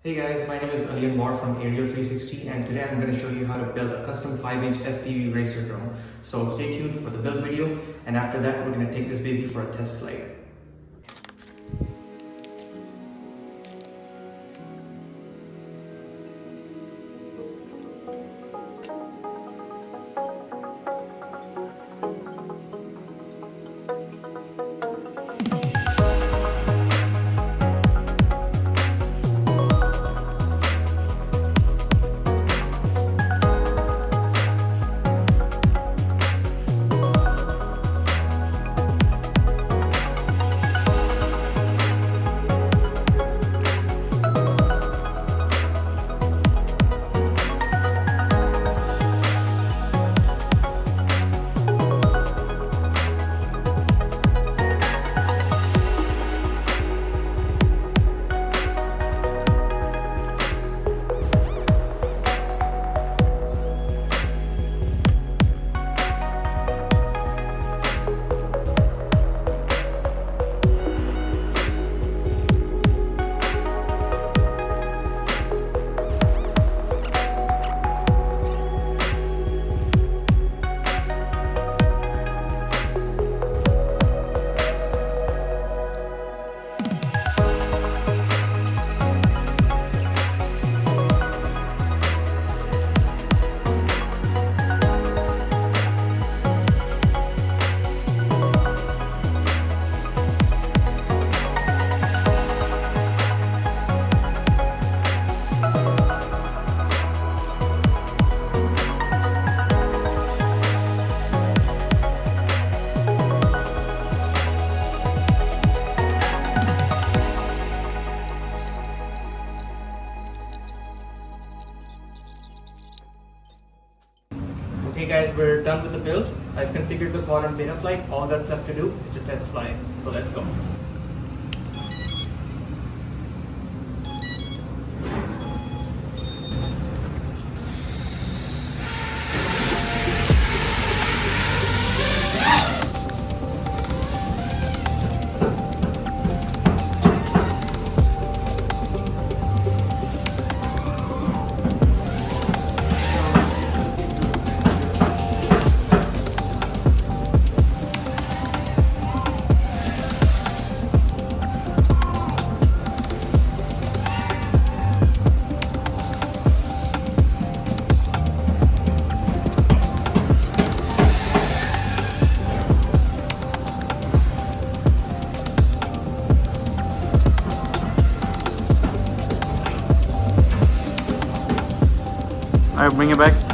Hey guys, my name is Alian Moore from Aerial 360 and today I'm going to show you how to build a custom 5-inch FPV racer drone. So stay tuned for the build video, and after that we're going to take this baby for a test flight. Okay guys, we're done with the build. I've configured the quad on iFlight. All that's left to do is to test fly. So let's go. Alright, bring it back.